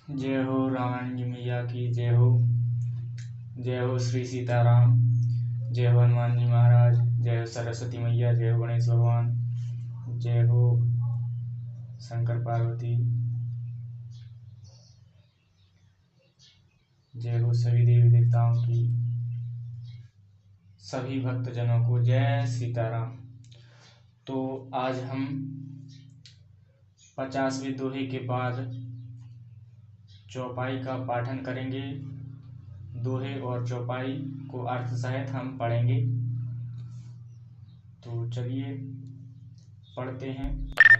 जय हो रामायण जी मैया की जय हो। जय हो श्री सीताराम। जय हो हनुमान जी महाराज। जय हो सरस्वती मैया। जय हो गणेश भगवान। जय हो शंकर पार्वती। जय हो सभी देवी देवताओं की। सभी भक्तजनों को जय सीताराम। तो आज हम 50वें दोहे के बाद चौपाई का पाठन करेंगे। दोहे और चौपाई को अर्थ सहित हम पढ़ेंगे। तो चलिए पढ़ते हैं।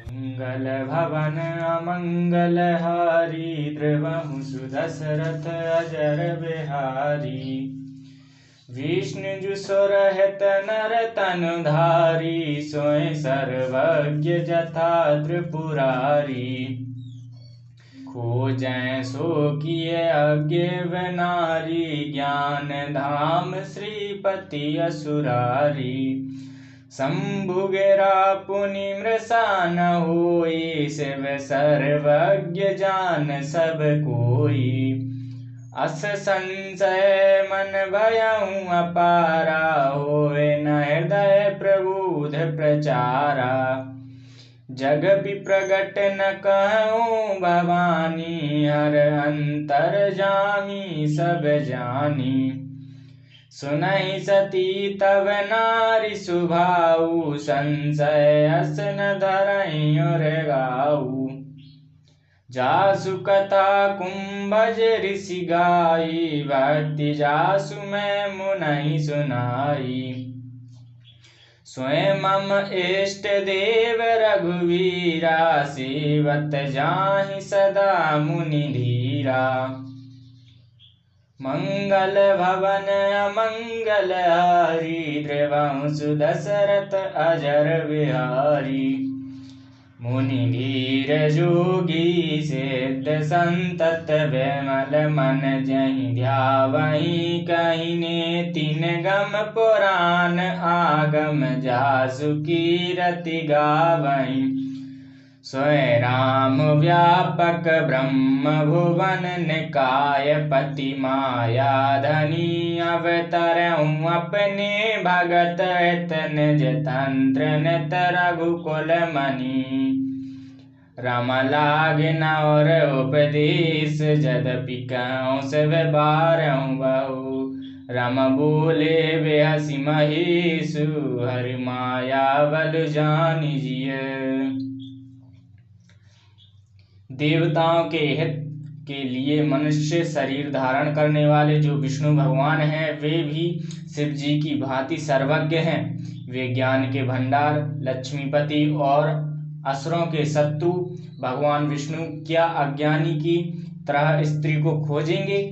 मंगल भवन अमंगल हारी द्रवहु सुदशरथ अजर बिहारी। विष्णु जु सोरहत नर तनु धारी सोय सर्वज्ञ जथा त्रिपुरारी। खोजै सो किए अज्ञ नारी ज्ञान धाम श्रीपति असुरारी। शंभु गिरा पुनि मृषा न होई शिव सर्वज्ञ जान सब कोई। अस संशय मन भयउ अपारा होए न हृदय प्रबुध प्रचारा। जग विप्रगट न कहूँ भवानी हर अंतर जामी सब जानी। सुनहि सती तब नारी सुभाऊ संशय अस न धरहि और गाऊ। जासु कथा कुंभज ऋषि गाई भक्ति जासु मैं मुनहि सुनाई। स्वयं मम इष्ट देव रघुवीरा सेवत जाहि सदा मुनि धीरा। मंगल भवन अमंगल हारी द्रवहु दशरथ अजर बिहारी। मुनि धीर जोगी सिद्ध संतत विमल मन जहि ध्यावहि। कहिने तीन गम पुराण आगम जासु कीरति गावहि। स्वयं राम व्यापक ब्रह्म भुवन निकाय पति माया धनी। अवतरऊँ अपने भगत हित निज तंत्र नित रघुकुल मनि। रम लागिन और उपदेश यद्यपि कहूँ शिव बारहु बहु। रम बोले बेहसि महेशु हरि माया बल जानि जिय। देवताओं के हित के लिए मनुष्य शरीर धारण करने वाले जो विष्णु भगवान हैं वे भी शिव जी की भांति सर्वज्ञ हैं। वे ज्ञान के भंडार लक्ष्मीपति और असुरों के शत्रु भगवान विष्णु क्या अज्ञानी की तरह स्त्री को खोजेंगे।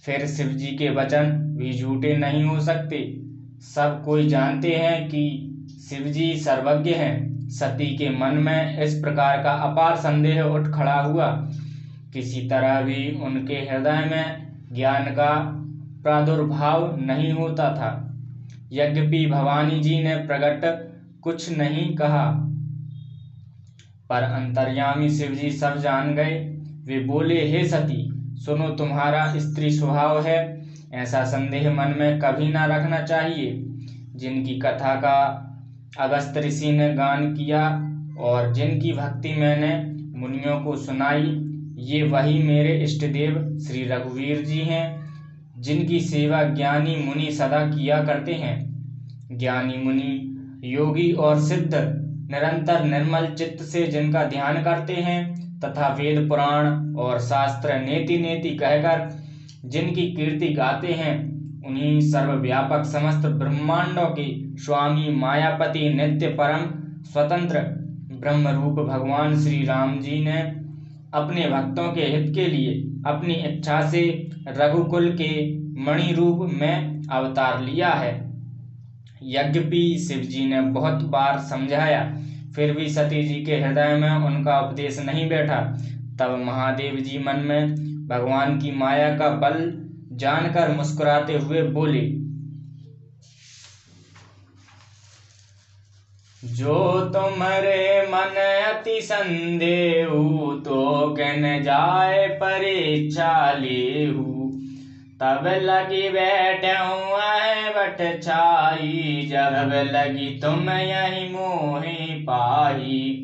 फिर शिव जी के वचन भी झूठे नहीं हो सकते। सब कोई जानते हैं कि शिव जी सर्वज्ञ हैं। सती के मन में इस प्रकार का अपार संदेह उठ खड़ा हुआ। किसी तरह भी उनके हृदय में ज्ञान का प्रादुर्भाव नहीं होता था। यद्यपि भवानी जी ने प्रकट कुछ नहीं कहा पर अंतर्यामी शिव जी सब जान गए। वे बोले, हे सती सुनो, तुम्हारा स्त्री स्वभाव है ऐसा संदेह मन में कभी ना रखना चाहिए। जिनकी कथा का अगस्त्य ऋषि ने गान किया और जिनकी भक्ति मैंने मुनियों को सुनाई ये वही मेरे इष्ट देव श्री रघुवीर जी हैं। जिनकी सेवा ज्ञानी मुनि सदा किया करते हैं। ज्ञानी मुनि योगी और सिद्ध निरंतर निर्मल चित्त से जिनका ध्यान करते हैं तथा वेद पुराण और शास्त्र नेति नेति कहकर जिनकी कीर्ति गाते हैं उन्हीं सर्वव्यापक समस्त ब्रह्मांडों के स्वामी मायापति नित्य परम स्वतंत्र ब्रह्म रूप भगवान श्री राम जी ने अपने भक्तों के हित के लिए अपनी इच्छा से रघुकुल के मणि रूप में अवतार लिया है। यद्यपि शिव जी ने बहुत बार समझाया फिर भी सती जी के हृदय में उनका उपदेश नहीं बैठा। तब महादेव जी मन में भगवान की माया का बल जानकर मुस्कुराते हुए बोले, जो तुम्हारे मन अति संदेहु, तो किन जाए परीक्षा लेहु। तब लगी बैठऊँ बट छाई, जब लगी तुम यही मोहि पाई।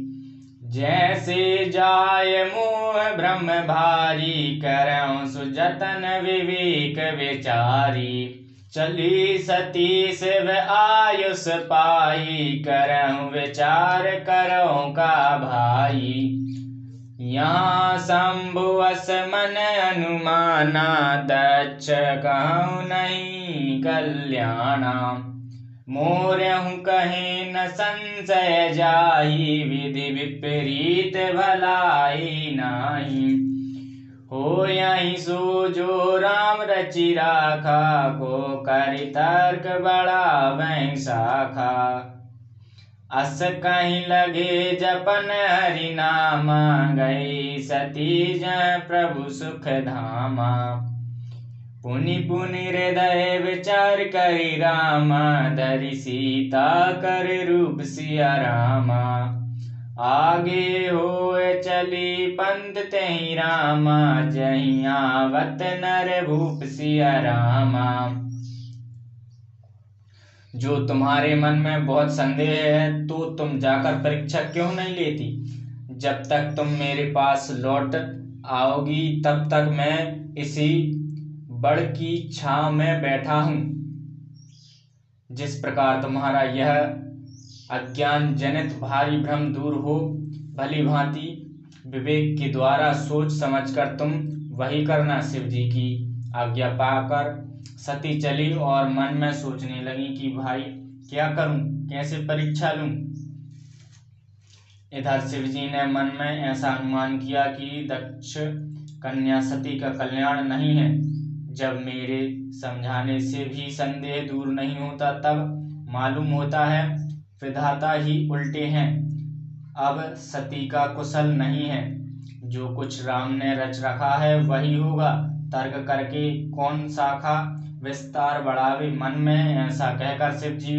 जैसे जाय मोह ब्रह्म भारी, करऊँ सुजतन विवेक विचारी। चली सती शिव आयुष पाई, करऊँ विचार करऊँ का भाई। यहाँ शंभु अस मन अनुमाना, दक्ष कहूँ नहीं कल्याणा। मोरहु कहे न संशय जाई, विधि विपरीत भलाई नाही। हो यही सो जो राम रचि राखा, को करि तर्क बढ़ावै शाखा। अस कहीं लगे जपन हरि नामा, गई सती जय प्रभु सुख धामा। पुनि पुनि हृदय विचार करि रामा, धरि सीता कर रूप सिया रामा। आगे होए चली पंथ तेहि रामा, जहीं आवत नर भूप सिया रामा। जो तुम्हारे मन में बहुत संदेह है, तो तुम जाकर परीक्षा क्यों नहीं लेती। जब तक तुम मेरे पास लौट आओगी, तब तक मैं इसी बड़ की छांव में बैठा हूँ। जिस प्रकार तुम्हारा यह अज्ञान जनित भारी भ्रम दूर हो, भली भांति विवेक के द्वारा सोच समझकर तुम वही करना। शिव जी की आज्ञा पाकर सती चली और मन में सोचने लगी कि भाई क्या करूं, कैसे परीक्षा लूं। इधर शिव जी ने मन में ऐसा अनुमान किया कि दक्ष कन्या सती का कल्याण नहीं है। जब मेरे समझाने से भी संदेह दूर नहीं होता, तब मालूम होता है विधाता ही उल्टे हैं। अब सती का कुशल नहीं है। जो कुछ राम ने रच रखा है वही होगा। तर्क करके कौन शाखा विस्तार बढ़ावे। मन में ऐसा कहकर शिव जी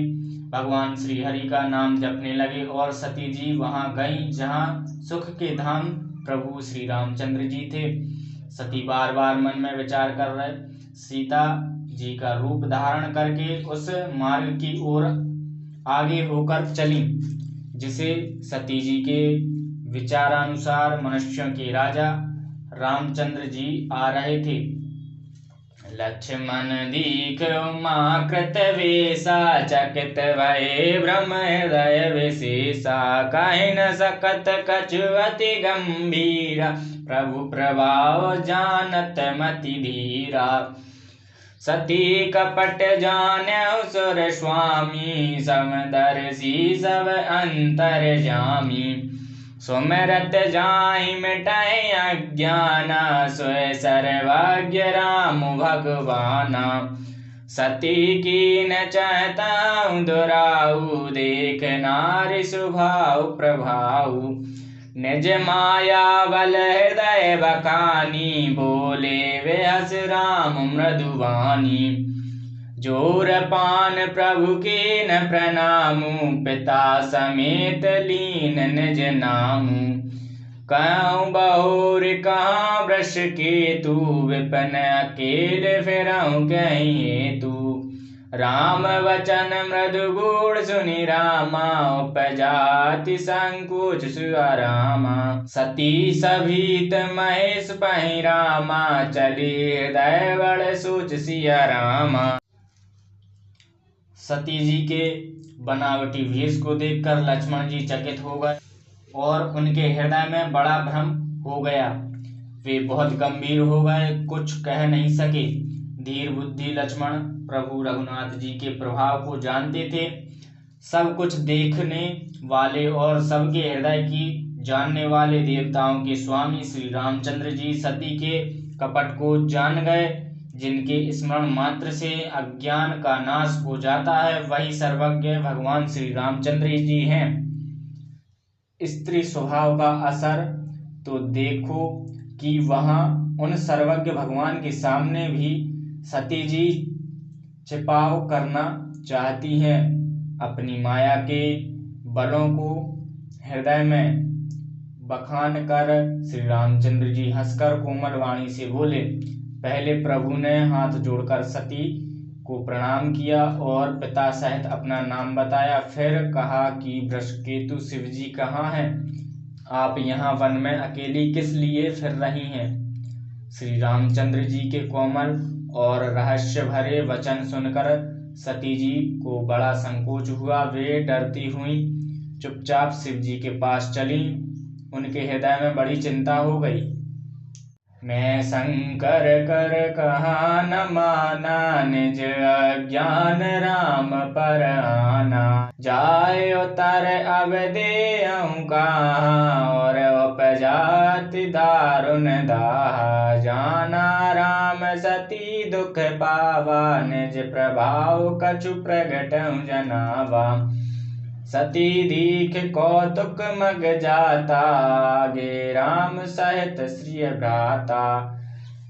भगवान श्री हरि का नाम जपने लगे और सती जी वहां गईं जहां सुख के धाम प्रभु श्री रामचंद्र जी थे। सती बार बार मन में विचार कर रहे सीता जी का रूप धारण करके उस मार्ग की ओर आगे होकर चली जिसे सती जी के विचारानुसार मनुष्यों के राजा रामचंद्र जी आ रहे थे। लक्ष्मण दीख उमा कृत वेशा, चकित भये ब्रह्म हृदय विशेषा। कहि न सकत कछु अति गंभीरा, प्रभु प्रभाव जानत मति धीरा। सती कपट जान्यौ सुर स्वामी, समदर्शी सब अंतर्यामी। सुमिरत जाहि मिटाई अज्ञाना, सोय सर्वज्ञ राम भगवाना। सती कीन चाहताऊ दुराऊ, देख नारी स्वभाव प्रभाऊ। निज माया बल हृदय बखानी, बोले वे हस राम मृदुवानी। जोर पान प्रभु के न प्रणामु, पिता समेत लीन निज नामु। कहूँ बहुर कहाँ वृष केतु, विपिन अकेले फिरऊँ कहीं हेतु। राम वचन मृदु गुण सुनि रामा, उपजाति संकोच सुरामा। सती सभीत महेश पहि रामा, चली हृदय बड़ सोच सिया रामा। सती जी के बनावटी वेश को देखकर लक्ष्मण जी चकित हो गए और उनके हृदय में बड़ा भ्रम हो गया। वे बहुत गंभीर हो गए, कुछ कह नहीं सके। धीर बुद्धि लक्ष्मण प्रभु रघुनाथ जी के प्रभाव को जानते थे। सब कुछ देखने वाले और सबके हृदय की जानने वाले देवताओं के स्वामी श्री रामचंद्र जी सती के कपट को जान गए। जिनके स्मरण मात्र से अज्ञान का नाश हो जाता है, वही सर्वज्ञ भगवान श्री रामचंद्र जी हैं। स्त्री स्वभाव का असर तो देखो कि वहां उन सर्वज्ञ भगवान के सामने भी सती जी छिपाव करना चाहती हैं। अपनी माया के बलों को हृदय में बखान कर श्री रामचंद्र जी हंसकर कोमल वाणी से बोले। पहले प्रभु ने हाथ जोड़कर सती को प्रणाम किया और पिता सहित अपना नाम बताया। फिर कहा कि वृषकेतु शिव जी कहाँ हैं? आप यहाँ वन में अकेली किस लिए फिर रही हैं? श्री रामचंद्र जी के कोमल और रहस्य भरे वचन सुनकर सती जी को बड़ा संकोच हुआ। वे डरती हुई चुपचाप शिव जी के पास चली। उनके हृदय में बड़ी चिंता हो गई। मैं शंकर कर कहा न माना, निज अज्ञान राम पर आना। जाए उतर अब देहूँ कहाँ, और उपजाति दारुण दाहा। जाना राम सती दुख पावा, निज प्रभाव कछु प्रगटऊँ जनावा। सती दीख कौतुक मग जाता, आगे राम सहित श्रिय भ्राता।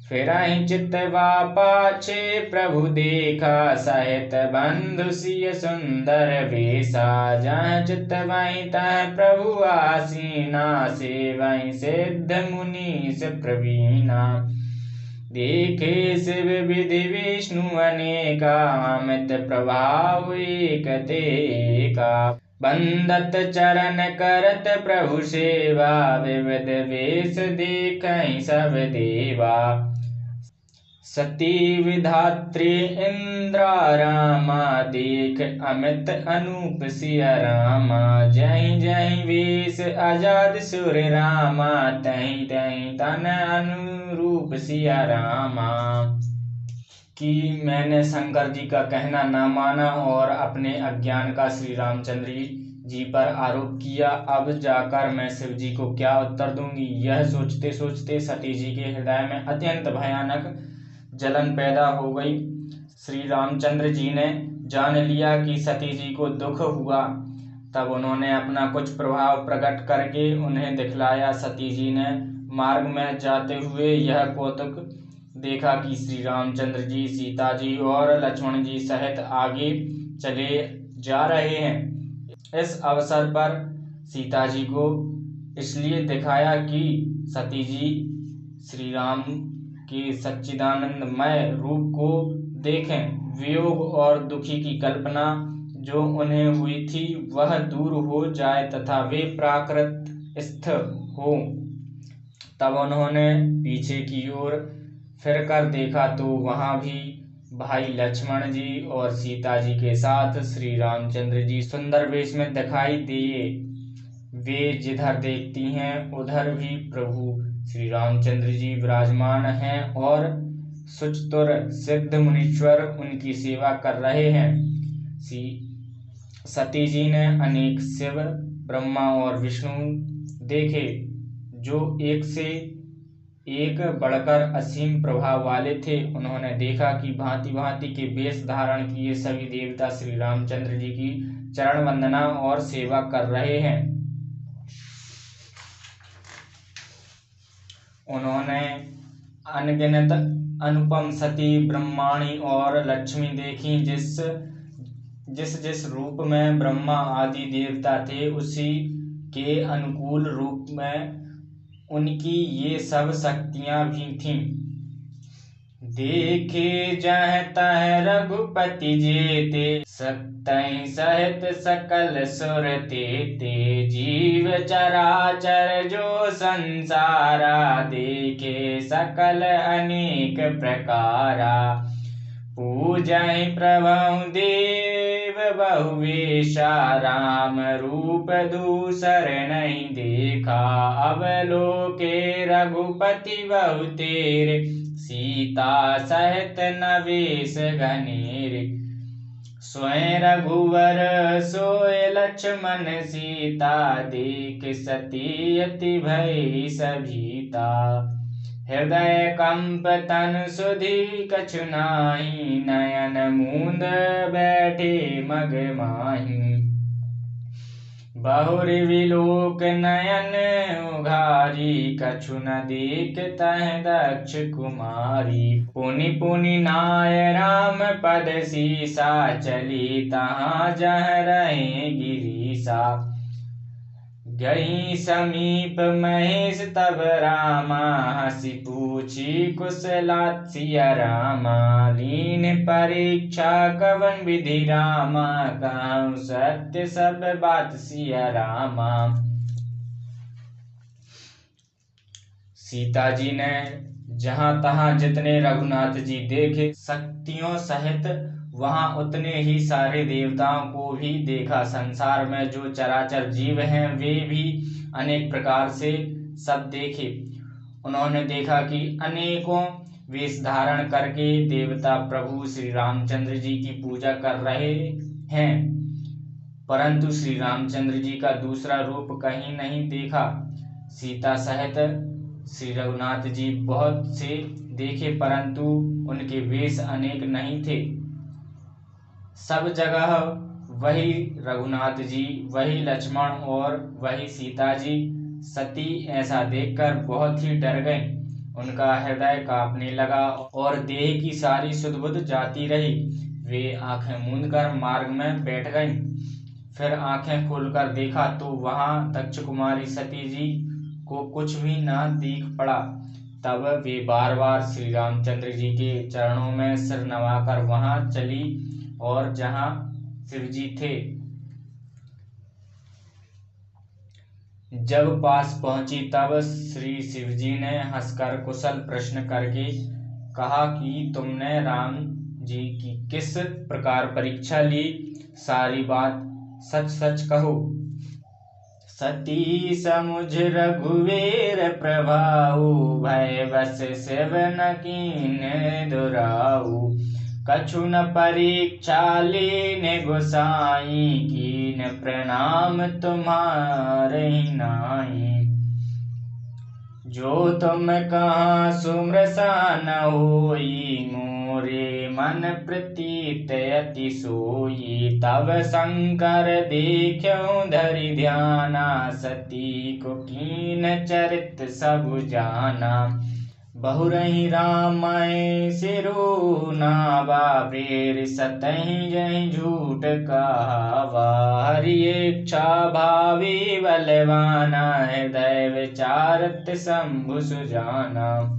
फिरहि चितवा पाछे प्रभु देखा, सहित बंधु सिय सुंदर वेशा। जहाँ चित वहीं तह प्रभु आसीना, सेवहीं सिद्ध मुनीस प्रवीणा। देखे शिव विधि विष्णु अनेका, अमित प्रभाव एक तेका। बंदत चरण करत प्रभु सेवा, विविध वेश देखहि सब देवा। सती विधात्री इंद्रा रामा, देख अमित अनूप सिया रामा। जहीं जहीं वेश आजाद सुर रामा, तहीं तहीं तन अनुरूप सिया रामा। कि मैंने शंकर जी का कहना न माना और अपने अज्ञान का श्री रामचंद्र जी पर आरोप किया। अब जाकर मैं शिव जी को क्या उत्तर दूंगी? यह सोचते सोचते सती जी के हृदय में अत्यंत भयानक जलन पैदा हो गई। श्री रामचंद्र जी ने जान लिया कि सती जी को दुख हुआ। तब उन्होंने अपना कुछ प्रभाव प्रकट करके उन्हें दिखलाया। सती जी ने मार्ग में जाते हुए यह कौतुक देखा कि श्री रामचंद्र जी सीता जी और लक्ष्मण जी सहित आगे चले जा रहे हैं। इस अवसर पर सीता जी को इसलिए दिखाया कि सती जी श्री राम के सच्चिदानंदमय रूप को देखें। वियोग और दुखी की कल्पना जो उन्हें हुई थी वह दूर हो जाए तथा वे प्राकृत स्थिर हो। तब उन्होंने पीछे की ओर फिर कर देखा तो वहां भी भाई लक्ष्मण जी और सीता जी के साथ श्री रामचंद्र जी सुंदर वेश में दिखाई दिए। वे जिधर देखती हैं उधर भी प्रभु श्री रामचंद्र जी विराजमान हैं और सुचतुर सिद्ध मुनीश्वर उनकी सेवा कर रहे हैं। सती जी ने अनेक शिव, ब्रह्मा और विष्णु देखे जो एक से एक बढ़कर असीम प्रभाव वाले थे। उन्होंने देखा कि भांति भांति के वेश धारण किए सभी देवता श्री रामचंद्र जी की चरण वंदना और सेवा कर रहे हैं। उन्होंने अनगिनत अनुपम सती, ब्रह्माणी और लक्ष्मी देखी। जिस रूप में ब्रह्मा आदि देवता थे उसी के अनुकूल रूप में उनकी ये सब शक्तियां भी थीं। देखे जह तह रघुपति जेते, सतहि सहित सकल सुर तेते। जीव चराचर जो संसारा, देखे सकल अनेक प्रकारा। पूजहि प्रभु देव बहुवेशा, राम रूप दूसर नहीं देखा। अवलोके रघुपति बहु तेरे, सीता सहित नवेश घनेरे। स्वयं रघुवर सोय लक्ष्मण सीता, देख सती अति भई सभीता। हृदय कंप तन सुधि कछु नाहि, नयन मूंद बैठे मग माहि। बहुर विलोक नयन उघारी, कछु न देख तह दक्ष कुमारी। पुनि पुनि नाय राम पद सीसा, चली तहाँ जह रहे गिरीसा। गई समीप महेश तब रामा, हंसी पूछी कुशलात सिया रामा। लीन परीक्षा कवन विधि रामा, कहूँ सत्य सब बात सिया रामा। सीता जी ने जहाँ तहाँ जितने रघुनाथ जी देखे शक्तियों सहित, वहां उतने ही सारे देवताओं को भी देखा। संसार में जो चराचर जीव हैं वे भी अनेक प्रकार से सब देखे। उन्होंने देखा कि अनेकों वेश धारण करके देवता प्रभु श्री रामचंद्र जी की पूजा कर रहे हैं, परंतु श्री रामचंद्र जी का दूसरा रूप कहीं नहीं देखा। सीता सहित श्री रघुनाथ जी बहुत से देखे, परंतु उनके वेश अनेक नहीं थे। सब जगह वही रघुनाथ जी, वही लक्ष्मण और वही सीता जी। सती ऐसा देखकर बहुत ही डर गए। उनका हृदय कांपने लगा और देह की सारी सुध-बुध जाती रही। वे आंखें मूंदकर मार्ग में बैठ गईं। फिर आंखें खोलकर देखा तो वहां दक्ष कुमारी सती जी को कुछ भी ना दिख पड़ा। तब वे बार बार श्री रामचंद्र जी के चरणों में सिर नवाकर वहां चली और जहां शिव जी थे। जब पास पहुंची तब श्री शिव जी ने हंसकर कुशल प्रश्न करके कहा कि तुमने राम जी की किस प्रकार परीक्षा ली, सारी बात सच सच कहो। सती समुझ रघुवीर प्रभाऊ, भय बस शिव न कीन्ह दुराऊ। कछु न परीक्षा लीन गोसाई, कीन प्रणाम तुम्हारे नाई। जो तुम कहाँ सुमरसा न होई, मोरे मन प्रतीत अति सोई। तब शंकर देखियो धरि ध्याना, सती को कीन चरित सब जाना। बहुरहि रामाय सिरु नावा, प्रेर सतहि जहि झूठ कहावा। हरि इच्छा भावी बलवाना, हृदय विचारत शंभु सुजाना।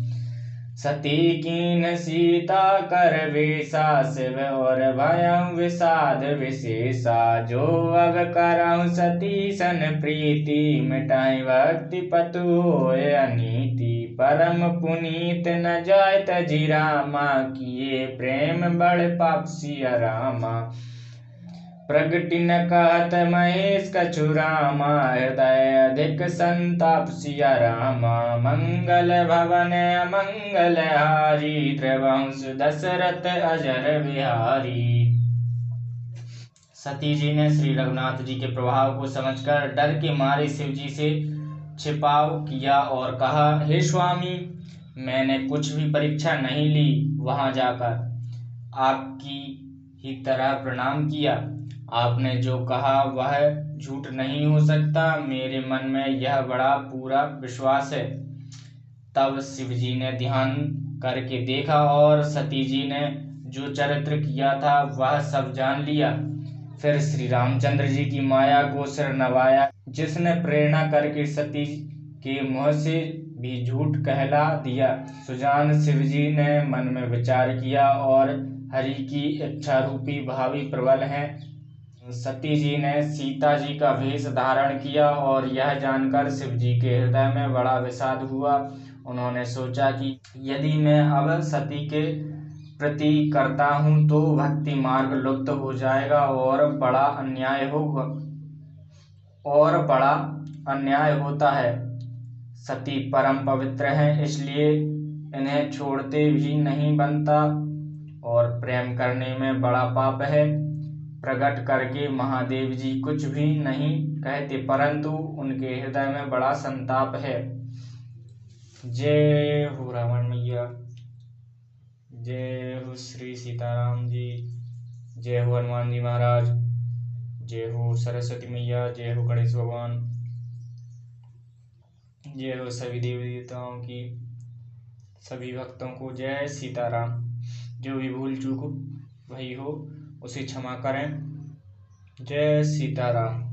सती कीन सीता कर वेसा, शिव और भयं विषाद विशेषा। जो अब करहु सती सन प्रीति, मिटाई भक्ति पतु होय अनीति। परम पुनीत न जाय तजि रामा, किए प्रेम बड़ पाप सिया रामा। प्रगति न कहत महेश कछु रामा, हृदय अधिक संताप सिया रामा। मंगल भवन अमंगल हारी, त्रिवंश दशरथ अजर बिहारी। सती जी ने श्री रघुनाथ जी के प्रभाव को समझकर डर के मारे शिव जी से छिपाव किया और कहा, हे स्वामी, मैंने कुछ भी परीक्षा नहीं ली। वहां जाकर आपकी ही तरह प्रणाम किया। आपने जो कहा वह झूठ नहीं हो सकता। मेरे मन में यह बड़ा पूरा विश्वास है। तब शिव जी ने ध्यान करके देखा और सती जी ने जो चरित्र किया था वह सब जान लिया। फिर श्री रामचंद्र जी की माया को सिर नवाया, जिसने प्रेरणा करके सती के मुंह से भी झूठ कहला दिया। सुजान शिव जी ने मन में विचार किया और हरि की इच्छा रूपी भावी प्रबल है। सती जी ने सीता जी का वेश धारण किया और यह जानकर शिव जी के हृदय में बड़ा विषाद हुआ। उन्होंने सोचा कि यदि मैं अब सती के प्रति करता हूँ तो भक्ति मार्ग लुप्त हो जाएगा और बड़ा अन्याय होता है। सती परम पवित्र हैं, इसलिए इन्हें छोड़ते भी नहीं बनता और प्रेम करने में बड़ा पाप है। प्रकट करके महादेव जी कुछ भी नहीं कहते, परंतु उनके हृदय में बड़ा संताप है। जय हो रावण मैया, जय हो श्री सीताराम जी, जय हो हनुमान जी महाराज, जय हो सरस्वती मैया, जय हो गणेश भगवान, जय हो सभी देवी देवताओं की, सभी भक्तों को जय सीताराम। जो भी भूल चूक वही हो उसे क्षमा करें। जय सीताराम।